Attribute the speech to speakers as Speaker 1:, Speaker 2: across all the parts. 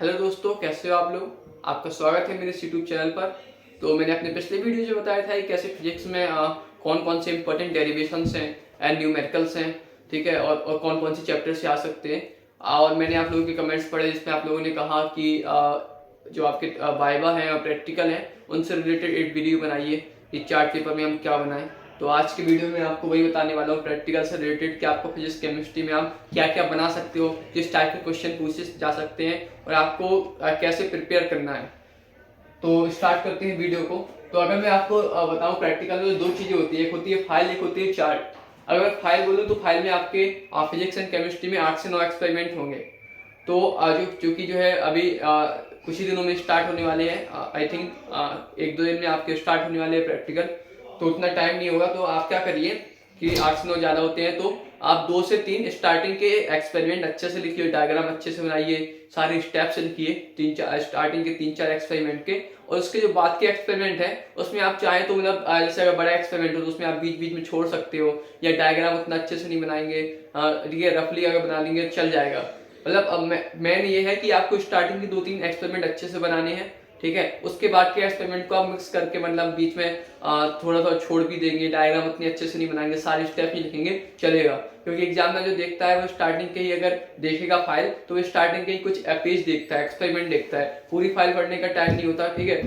Speaker 1: Hello दोस्तों, कैसे हो आप लोग। आपका स्वागत है मेरे यूट्यूब चैनल पर। तो मैंने अपने पिछले वीडियो जो बताया था कि कैसे फिजिक्स में कौन कौन से इंपॉर्टेंट डेरिवेशंस हैं एंड न्यूमेरिकल्स हैं, ठीक है, और कौन कौन से चैप्टर से आ सकते हैं। और मैंने आप लोगों के कमेंट्स पढ़े जिसमें आप लोगों ने कहा कि जो आपके वाइवा हैं और प्रैक्टिकल हैं उनसे रिलेटेड एक वीडियो बनाइए कि चार्ट पेपर में हम क्या बनाएं। तो आज के वीडियो में आपको वही बताने वाला हूँ, प्रैक्टिकल से रिलेटेड कि आपको फिजिक्स केमिस्ट्री में आप क्या क्या बना सकते हो, किस टाइप के क्वेश्चन पूछे जा सकते हैं और आपको कैसे प्रिपेयर करना है। तो स्टार्ट करते हैं वीडियो को। तो अगर मैं आपको बताऊं, प्रैक्टिकल में दो चीजें होती है, एक होती है फाइल, एक होती है चार्ट। अगर मैं फाइल बोलूँ तो फाइल में आपके फिजिक्स एंड केमिस्ट्री में 8 से 9 एक्सपेरिमेंट होंगे। तो जो है अभी कुछ ही दिनों में स्टार्ट होने वाले हैं, आई थिंक एक दो दिन में आपके स्टार्ट होने वाले हैं प्रैक्टिकल। तो उतना टाइम नहीं होगा, तो आप क्या करिए कि 8 से 9 ज़्यादा होते हैं तो आप 2 से 3 स्टार्टिंग के एक्सपेरिमेंट अच्छे से लिखिए, डायग्राम अच्छे से बनाइए, सारे स्टेप्स लिखिए 3-4 स्टार्टिंग के 3-4 एक्सपेरिमेंट के। और उसके जो बाद के एक्सपेरिमेंट है उसमें आप चाहें तो मतलब जैसे अगर बड़ा एक्सपेरिमेंट हो तो उसमें आप बीच बीच में छोड़ सकते हो, या डायग्राम उतना अच्छे से नहीं बनाएंगे, ठीक है, रफली अगर बना लेंगे चल जाएगा। मतलब अब मेन ये है कि आपको स्टार्टिंग के 2-3 एक्सपेरिमेंट अच्छे से बनाने हैं, ठीक है। उसके बाद के एक्सपेरिमेंट को आप मिक्स करके मतलब बीच में थोड़ा थोड़ा छोड़ भी देंगे, डायग्राम उतनी अच्छे से नहीं बनाएंगे, सारे स्टेप ही लिखेंगे चलेगा। क्योंकि एग्जाम में जो देखता है वो स्टार्टिंग के ही अगर देखेगा फाइल तो वो स्टार्टिंग के ही कुछ पेज देखता है, एक्सपेरिमेंट देखता है, पूरी फाइल पढ़ने का टाइम नहीं होता, ठीक है,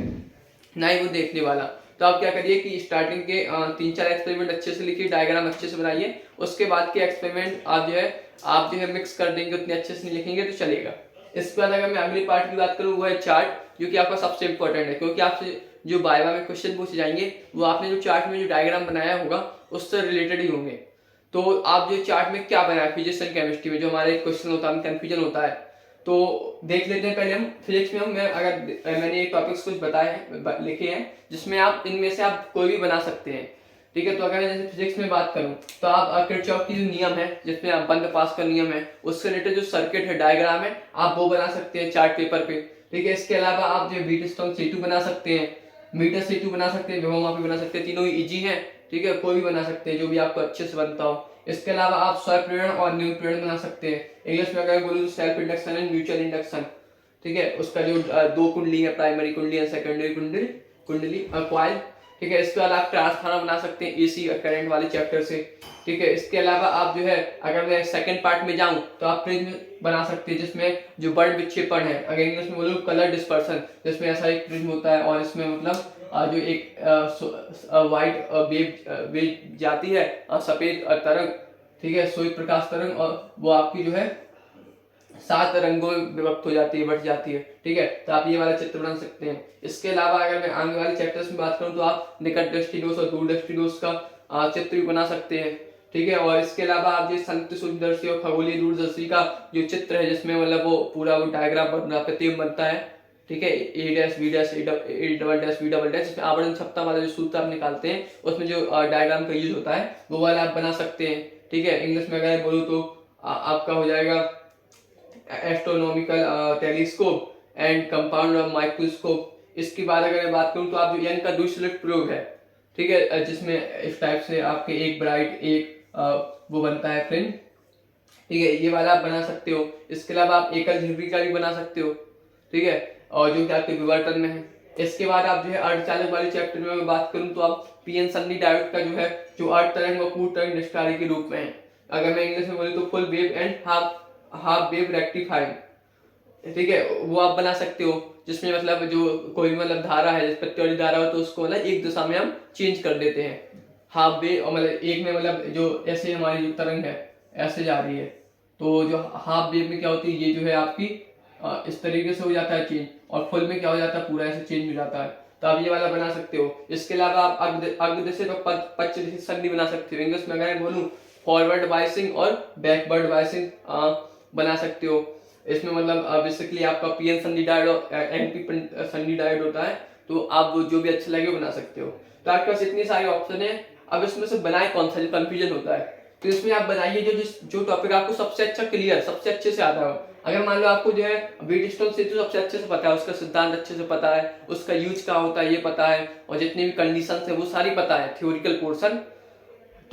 Speaker 1: ना ही वो देखने वाला। तो आप क्या करिए कि स्टार्टिंग के 3-4 एक्सपेरिमेंट अच्छे से लिखिए, डायग्राम अच्छे से बनाइए। उसके बाद के एक्सपेरिमेंट आप जो है मिक्स कर देंगे, उतने अच्छे से नहीं लिखेंगे तो चलेगा। इसके बाद अगर मैं अगली पार्ट की बात करूँ वो है चार्ट, जो कि आपका सबसे इंपॉर्टेंट है, क्योंकि आपसे जो वाइवा में क्वेश्चन पूछे जाएंगे वो आपने जो चार्ट में जो डायग्राम बनाया होगा उससे रिलेटेड ही होंगे। तो आप जो चार्ट में क्या बनाया फिजिक्स एंड केमिस्ट्री में, जो हमारे क्वेश्चन होता है, कंफ्यूजन होता है, तो देख लेते हैं। पहले हम फिजिक्स में मैंने ये टॉपिक्स कुछ बताए हैं, लिखे हैं, जिसमें आप इनमें से आप कोई भी बना सकते हैं, ठीक है। तो अगर मैं जैसे फिजिक्स में बात करूं तो आप किरचॉफ की जो नियम है जिसमें आप बंद पास का नियम है उससे रिलेटेड जो सर्किट है, डायग्राम है, आप वो बना सकते हैं चार्ट पेपर पे, ठीक है। इसके अलावा आप जो व्हीटस्टोन C2 बना सकते हैं, मीटर C2 बना सकते हैं, विभव बना सकते हैं, तीनों ही इजी हैं, ठीक है, कोई भी बना सकते हैं जो भी आपको अच्छे से बनता हो। इसके अलावा आप स्वप्रेरण और न्यूप्रेरण बना सकते हैं। इंग्लिश में अगर बोलूँ तो self induction and mutual induction, ठीक है, उसका जो दो कुंडली है, प्राइमरी कुंडली और सेकेंडरी कुंडली कुंडली कॉइल, ठीक है। इसके अलावा आप ट्रांसफार्मर बना सकते हैं एसी करंट वाले चैप्टर से, ठीक है। इसके अलावा आप जो है अगर मैं सेकंड पार्ट में जाऊं तो आप प्रिज्म बना सकते हैं, जिसमें जो बर्ड विक्षेपण है, अगर इंग्लिश में बोलूँ कलर डिस्पर्सन, जिसमें ऐसा एक प्रिज्म होता है और इसमें मतलब जो एक वाइट वेव जाती है, सफेद तरंग, ठीक है, श्वेत प्रकाश तरंग, और वो आपकी जो है 7 रंगों में विभक्त हो जाती है, बट जाती है, ठीक है। तो आप ये वाला चित्र बना सकते हैं। इसके अलावा अगर मैं आने वाले चैप्टर्स में बात करूं तो आप निकट दृष्टिदोष और दूर दृष्टिदोष का चित्र भी बना सकते हैं, ठीक है। और इसके अलावा आप जो संयुक्त सूक्ष्मदर्शी और खगोलीय दूरदर्शी का जो चित्र है जिसमें मतलब वो पूरा वो डायग्राम प्रतिबिंब बनता है, ठीक है, A dash B dash A double dash B double dash, इसमें आवरण क्षमता वाला जो सूत्र आप निकालते हैं उसमें जो डायग्राम का यूज होता है वो वाला आप बना सकते हैं, ठीक है। इंग्लिश में अगर बोलूँ तो आपका हो जाएगा astronomical telescope and compound of microscope. इसके बाद अगर मैं बात करूं तो आप जो यंग का द्विसलिट प्रयोग है, ठीक है, जिसमें इस टाइप से आपके एक ब्राइट एक वो बनता है फिल्म, ठीक है, ये वाला आप बना सकते हो। इसके अलावा आप एकल झिल्ली का भी बना सकते हो, ठीक है, और जो कि आपके विवर्तन में है। इसके बाद आप जो है अर्धचालक वाले चैप्टर में मैं बात करूं तो आप पीएन सन्नी डायोड का जो है जो अर्ध तरंग और पूर्ण तरंग निष्क्रिय के रूप में है। अगर मैं इंग्लिश में बोलूं तो full wave and half wave rectifying, ठीक है, वो आप बना सकते हो, जिसमें मतलब जो कोई मतलब धारा है, जैसे पत्ती वाली धारा हो तो उसको मतलब एक दिशा में हम चेंज कर देते हैं, हाफ वेव, और मतलब एक में मतलब जो ऐसे हमारी जो तरंग है ऐसे जा रही है, तो जो हाफ वेव में क्या होती है, ये जो है आपकी इस तरीके से हो जाता है चेंज, और फुल में क्या हो जाता है, पूरा ऐसे चेंज हो जाता है। तो आप ये वाला बना सकते हो। इसके अलावा आप अग्रदिशित और पश्चिदिशित संधि बना सकते हो। इंग्लिश में अगर बोलूं फॉरवर्ड बायसिंग और बैकवर्ड बायसिंग बना सकते हो। इसमें मतलब बेसिकली आपका पीएन संधि डायोड और एनपी संधि डायोड होता है, तो आप जो भी अच्छा लगे बना सकते हो। तो आपके पास इतनी सारी ऑप्शन है। अब इसमें से बनाए कौन सा, जो कंफ्यूजन होता है, तो इसमें आप बनाइए जो टॉपिक आपको सबसे अच्छा क्लियर, सबसे अच्छे से आता हो। अगर मान लो आपको जो है व्हीटस्टोन से तो सबसे अच्छे से पता है, उसका सिद्धांत अच्छे से पता है, उसका यूज क्या होता है ये पता है, और जितनी भी कंडीशन है वो सारी पता है, थ्योरिकल पोर्शन,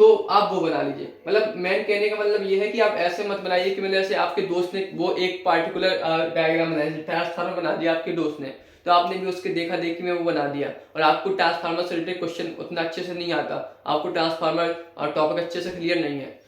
Speaker 1: तो आप वो बना लीजिए। मतलब मैं कहने का मतलब ये है कि आप ऐसे मत बनाइए कि मतलब ऐसे आपके दोस्त ने वो एक पार्टिकुलर डायग्राम बनाया, ट्रांसफार्मर बना दिया आपके दोस्त ने, तो आपने भी उसके देखा देखी में वो बना दिया, और आपको ट्रांसफार्मर से रिलेटेड क्वेश्चन उतना अच्छे से नहीं आता, आपको ट्रांसफार्मर और टॉपिक अच्छे से क्लियर नहीं है,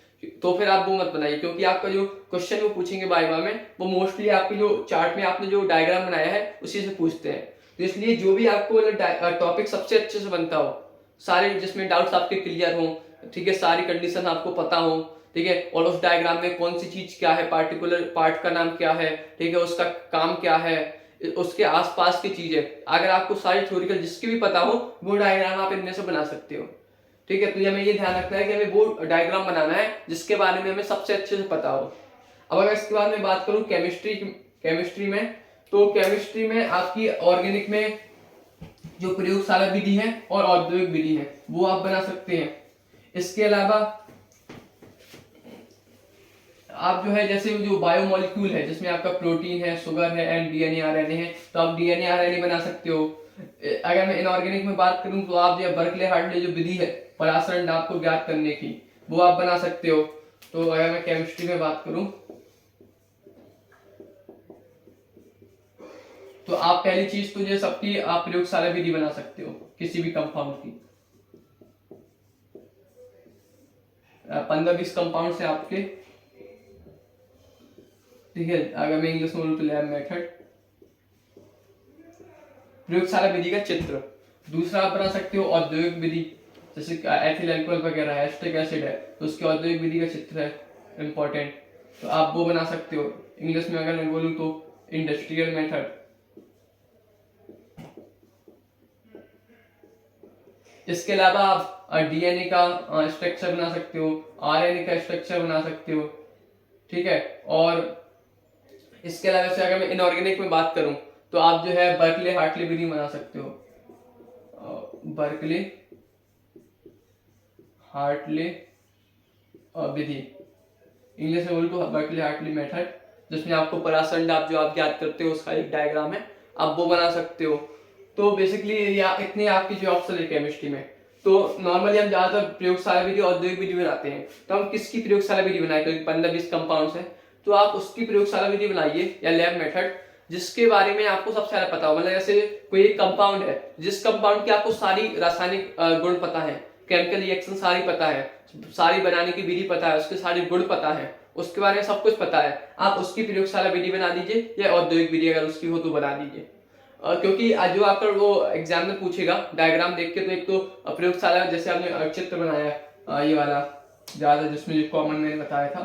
Speaker 1: तो फिर आप वो मत बनाइए, क्योंकि आपका जो क्वेश्चन वो पूछेंगे वाइवा में वो मोस्टली आपके जो चार्ट में आपने जो डायग्राम बनाया है उसी से पूछते हैं। तो इसलिए जो भी आपको टॉपिक सबसे अच्छे से बनता हो, सारे जिसमें डाउट्स आपके क्लियर हो, ठीक है, सारी कंडीशन आपको पता हो, ठीक है, और उस डायग्राम में कौन सी चीज क्या है, पार्टिकुलर पार्ट का नाम क्या है, ठीक है, उसका काम क्या है, उसके आसपास की चीजें, अगर आपको सारी थ्योरिकल जिसकी भी पता हो वो डायग्राम आप इनमें से बना सकते हो। ठीक है, तो हमें ये ध्यान रखना है कि हमें वो डायग्राम बनाना है जिसके बारे में हमें सबसे अच्छे से पता हो। अब अगर इसके बाद में बात करूं केमिस्ट्री में, तो केमिस्ट्री में आपकी ऑर्गेनिक में जो प्रयोगशाला विधि है और औद्योगिक विधि है वो आप बना सकते हैं। इसके अलावा आप जो है जैसे जो बायोमोलिक्यूल है जिसमें आपका प्रोटीन है, शुगर है एंड डीएनए आरएनए है, तो आप डीएनए आरएनए बना सकते हो। अगर मैं इनऑर्गेनिक में बात करूं तो आप जो है बर्कले हार्टले जो विधि है परासरण दाब को ज्ञात करने की, वो आप बना सकते हो। तो अगर मैं केमिस्ट्री में बात करूं तो आप पहली चीज तो ये सबकी आप प्रयोगशाला विधि बना सकते हो किसी भी कंपाउंड की। 15-20 कंपाउंड से आपके, ठीक है, अगर मैं इंग्लिश में बोलूं तो लैब मेथड, प्रयोगशाला विधि का चित्र। दूसरा आप बना सकते हो औद्योगिक विधि, जैसे एथिल अल्कोहल वगैरह है, एसिटिक एसिड है, तो उसके औद्योगिक विधि का चित्र है इंपॉर्टेंट, तो आप वो बना सकते हो। इंग्लिश में अगर मैं बोलूं तो इंडस्ट्रियल मेथड। इसके अलावा आप डीएनए का स्ट्रक्चर बना सकते हो, आरएनए का स्ट्रक्चर बना सकते हो, ठीक है। और इसके अलावा से अगर मैं इनऑर्गेनिक में बात करूं तो आप जो है बर्कले हार्टले विधि बना सकते हो, बर्कले हार्टले विधि, इंग्लिश में बोलूं तो बर्कले हार्टले मेथड, जिसमें आपको परासरण दाब जो आप याद करते हो उसका एक डायग्राम है, आप वो बना सकते हो। तो बेसिकली या इतने आपकी जो ऑप्शन है केमिस्ट्री में। तो नॉर्मली हम ज्यादातर प्रयोगशाला विधि औद्योगिक विधि बनाते हैं, तो हम किसकी प्रयोगशाला विधि बनाए, क्योंकि 15-20 कंपाउंड्स हैं, तो आप उसकी प्रयोगशाला विधि बनाइए या लैब मेथड जिसके बारे में आपको सबसे ज्यादा पता हो। मतलब जैसे कोई एक कंपाउंड है जिस कंपाउंड की आपको सारी रासायनिक गुण पता है, केमिकल रिएक्शन सारी पता है, सारी बनाने की विधि पता है, उसके सारे गुण पता है, उसके बारे में सब कुछ पता है, आप उसकी प्रयोगशाला विधि बना दीजिए या औद्योगिक विधि अगर उसकी हो तो बना दीजिए। क्योंकि जो आपका वो एग्जाम में पूछेगा डायग्राम देख के, तो एक तो प्रयोगशाला जैसे आपने चित्र बनाया ये वाला ज्यादा जिसमें कॉमन मैंने बताया था,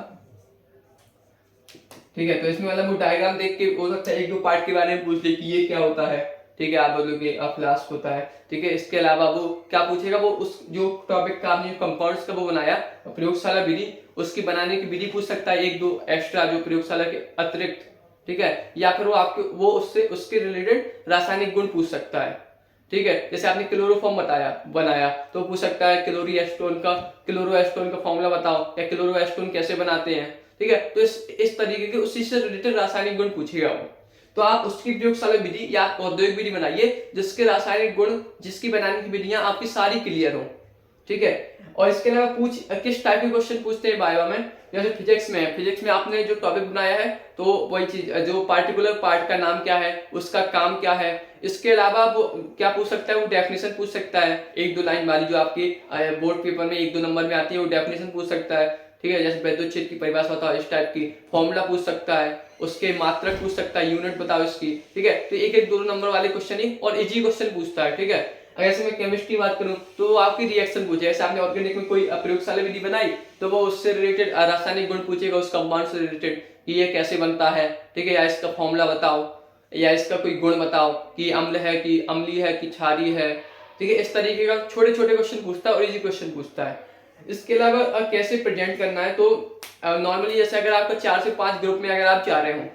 Speaker 1: ठीक है, तो इसमें मतलब वो डायग्राम देख के हो सकता है एक दो पार्ट के बारे में पूछ ले कि ये क्या होता है, ठीक है, आप बोलोगे फ्लास्क होता है, ठीक है। इसके अलावा वो क्या पूछेगा, वो उस जो टॉपिक का आपने कंपाउंड्स का वो बनाया प्रयोगशाला विधि, उसकी बनाने की विधि पूछ सकता है, एक दो एक्स्ट्रा जो प्रयोगशाला के अतिरिक्त, ठीक है, या फिर वो आपके वो उससे उसके रिलेटेड रासायनिक गुण पूछ सकता है, ठीक है। जैसे आपने क्लोरोफॉर्म बनाया तो पूछ सकता है क्लोरोएस्टोन का फॉर्मूला बताओ, या क्लोरोएस्टोन कैसे बनाते हैं, ठीक है। तो इस तरीके के उसी से रिलेटेड रासायनिक गुण पूछेगा वो, तो आप उसकी प्रयोगशाला विधि या औद्योगिक विधि बनाइए जिसके रासायनिक गुण, जिसकी बनाने की विधियां आपकी सारी क्लियर हो, ठीक है। और इसके अलावा किस टाइप के क्वेश्चन पूछते हैं बायो में, जैसे फिजिक्स में आपने जो टॉपिक बनाया है तो वही चीज, जो पार्टिकुलर पार्ट का नाम क्या है, उसका काम क्या है। इसके अलावा वो क्या पूछ सकता है, वो डेफिनेशन पूछ सकता है, एक दो लाइन वाली जो आपकी बोर्ड पेपर में 1-2 नंबर में आती है, वो डेफिनेशन पूछ सकता है, ठीक है। जैसे वैद्युत क्षेत्र की परिभाषा होता है, इस टाइप की फॉर्मूला पूछ सकता है, उसके मात्रक पूछ सकता है, यूनिट बताओ इसकी, ठीक है। तो 1-1 2 नंबर वाले क्वेश्चन ही और इजी क्वेश्चन पूछता है, ठीक है। अगर से मैं केमिस्ट्री की बात करूं तो आपकी रिएक्शन पूछे, जैसे आपने ऑर्गेनिक में कोई प्रयोगशाला विधि बनाई तो वो उससे रिलेटेड रासायनिक गुण पूछेगा, उस कंपाउंड से रिलेटेड कि ये कैसे बनता है, ठीक है, या इसका फॉर्मूला बताओ, या इसका कोई गुण बताओ कि अम्ल है कि अम्लीय है कि क्षारीय है, ठीक है। इस तरीके का छोटे छोटे क्वेश्चन पूछता है और इजी क्वेश्चन पूछता है। इसके अलावा कैसे प्रेजेंट करना है, तो नॉर्मली जैसे अगर आपका 4 से 5 ग्रुप में अगर आप जा रहे हो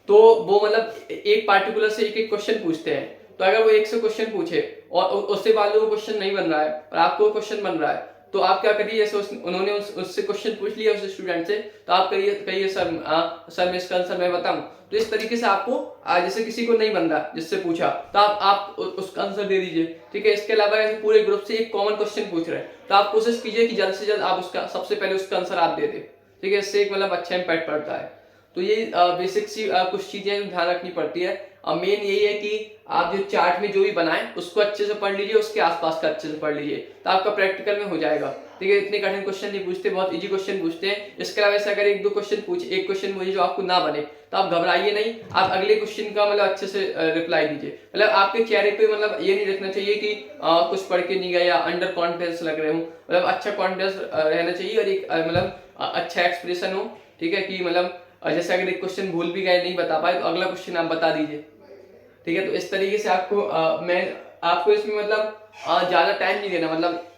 Speaker 1: तो वो मतलब एक पार्टिकुलर से एक क्वेश्चन पूछते हैं, तो अगर वो 100 क्वेश्चन पूछे और उससे बाद में वो क्वेश्चन नहीं बन रहा है और आपको क्वेश्चन बन रहा है तो आप क्या करिए, जैसे उन्होंने उससे क्वेश्चन पूछ लिया उस स्टूडेंट से, तो आप कहिए सर मैं इसका आंसर मैं बताऊं। तो इस तरीके से आपको जैसे किसी को नहीं बन रहा जिससे पूछा, तो आप उसका आंसर दे दीजिए, ठीक है। इसके अलावा पूरे ग्रुप से एक कॉमन क्वेश्चन पूछ रहे हैं, तो आप कोशिश कीजिए कि जल्द से जल्द आप उसका सबसे पहले उसका आंसर आप दे दें, ठीक है। इससे एक मतलब अच्छा इम्पैक्ट पड़ता है। तो ये बेसिक सी कुछ चीजें ध्यान रखनी पड़ती है। अब मेन यही है कि आप जो चार्ट में जो भी बनाएं उसको अच्छे से पढ़ लीजिए, उसके आसपास का अच्छे से पढ़ लीजिए, तो आपका प्रैक्टिकल में हो जाएगा, ठीक है। इतने कठिन क्वेश्चन नहीं पूछते, बहुत इजी क्वेश्चन पूछते हैं। इसके अलावा से अगर एक क्वेश्चन पूछे जो आपको ना बने, तो आप घबराइए नहीं, आप अगले क्वेश्चन का मतलब अच्छे से रिप्लाई दीजिए। मतलब आपके चेहरे पे मतलब ये नहीं रखना चाहिए कि कुछ पढ़ के नहीं गए या अंडर कॉन्फिडेंस लग रहे हो, मतलब अच्छा कॉन्फिडेंस रहना चाहिए और एक मतलब अच्छा एक्सप्रेशन हो, ठीक है। कि मतलब जैसे अगर एक क्वेश्चन भूल भी गए, नहीं बता पाए, तो अगला क्वेश्चन आप बता दीजिए, ठीक है। तो इस तरीके से मैं आपको इसमें मतलब ज्यादा टाइम नहीं देना, मतलब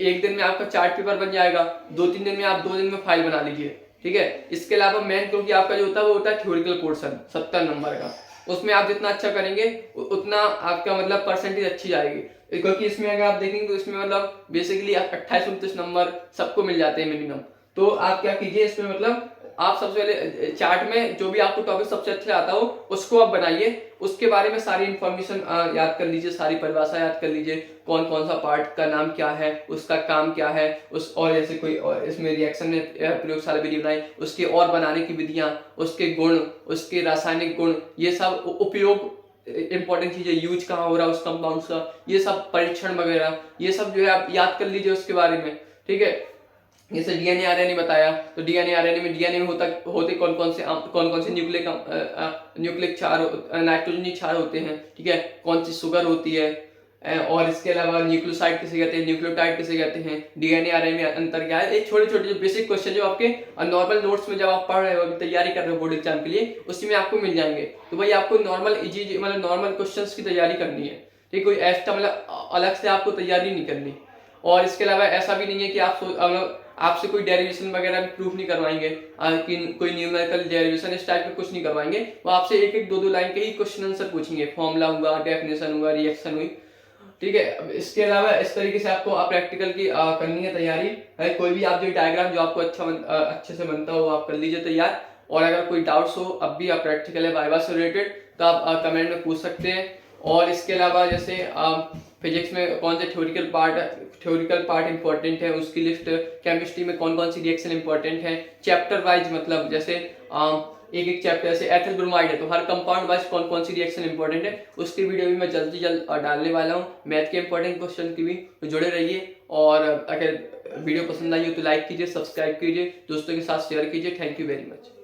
Speaker 1: एक दिन में आपका चार्ट पेपर बन जाएगा, 2-3 दिन में आप 2 दिन में फाइल बना लीजिए, ठीक है। इसके अलावा मेन क्योंकि आपका जो होता है वो होता है थ्योरिटिकल पोर्शन 70 नंबर का, उसमें आप जितना अच्छा करेंगे उतना आपका मतलब परसेंटेज अच्छी जाएगी, क्योंकि इसमें अगर आप देखेंगे तो इसमें मतलब बेसिकली 28-29 नंबर सबको मिल जाते हैं मिनिमम। तो आप क्या कीजिए इसमें, मतलब आप सबसे पहले चार्ट में जो भी आपको टॉपिक सबसे अच्छा आता हो उसको आप बनाइए, उसके बारे में सारी इंफॉर्मेशन याद कर लीजिए, सारी परिभाषा याद कर लीजिए, कौन कौन सा पार्ट का नाम क्या है, उसका काम क्या है, उस और जैसे कोई और इसमें रिएक्शन में प्रयोगशाला विधि बनाई, उसके और बनाने की विधियां, उसके गुण, उसके रासायनिक गुण, ये सब उपयोग इंपॉर्टेंट चीजें, यूज कहाँ हो रहा है उस कंपाउंड का, ये सब परीक्षण वगैरह, ये सब जो है आप याद कर लीजिए उसके बारे में, ठीक है। जैसे डीएनए आरएनए बताया, तो डीएनए आरएनए में डीएनए में होते कौन कौन से न्यूक्लिक क्षार, नाइट्रोजनी क्षार होते हैं, ठीक है। कौन सी शुगर होती है, और इसके अलावा न्यूक्लियोसाइड किसे कहते हैं, न्यूक्लियोटाइड किसे कहते हैं, डीएनए आरएनए में अंतर क्या है। एक छोटे छोटे जो बेसिक क्वेश्चन जो आपके नॉर्मल नोट्स में जब आप पढ़ रहे हो, अभी तैयारी कर रहे हो बोर्ड एग्जाम के लिए, उसी में आपको मिल जाएंगे। तो भाई आपको नॉर्मल इजी मतलब नॉर्मल क्वेश्चंस की तैयारी करनी है, ठीक, कोई एक्स्ट्रा मतलब अलग से आपको तैयारी नहीं करनी। और इसके अलावा ऐसा भी नहीं है कि आपसे कोई डेरिवेशन वगैरह भी प्रूफ नहीं करवाएंगे, कि कोई न्यूमेरिकल डेरिवेशन इस टाइप का कुछ नहीं करवाएंगे, वो आपसे एक एक 2-2 लाइन के ही क्वेश्चन आंसर पूछेंगे, फॉर्मूला हुआ, डेफिनेशन हुआ, रिएक्शन हुई, ठीक है। इसके अलावा इस तरीके से आपको प्रैक्टिकल की करनी है तैयारी है। कोई भी आप जो डायग्राम जो आपको अच्छे से बनता हो आप कर लीजिए तैयार। और अगर कोई डाउट्स हो अब भी आप प्रैक्टिकल है वाइवा से रिलेटेड, तो आप कमेंट में पूछ सकते हैं। और इसके अलावा जैसे फिजिक्स में कौन से थ्योरिकल पार्ट इंपॉर्टेंट है उसकी लिस्ट, केमिस्ट्री में कौन कौन सी रिएक्शन इंपॉर्टेंट है, चैप्टर वाइज, मतलब जैसे एक एक चैप्टर, जैसे एथिल ब्रोमाइड है तो हर कंपाउंड वाइज कौन कौन सी रिएक्शन इंपॉर्टेंट है, उसकी वीडियो भी मैं जल्द से जल्द डालने वाला हूँ। मैथ के इंपॉर्टेंट क्वेश्चन की भी, तो जुड़े रहिए। और अगर वीडियो पसंद आई हो तो लाइक कीजिए, सब्सक्राइब कीजिए, दोस्तों के साथ शेयर कीजिए। Thank you very much.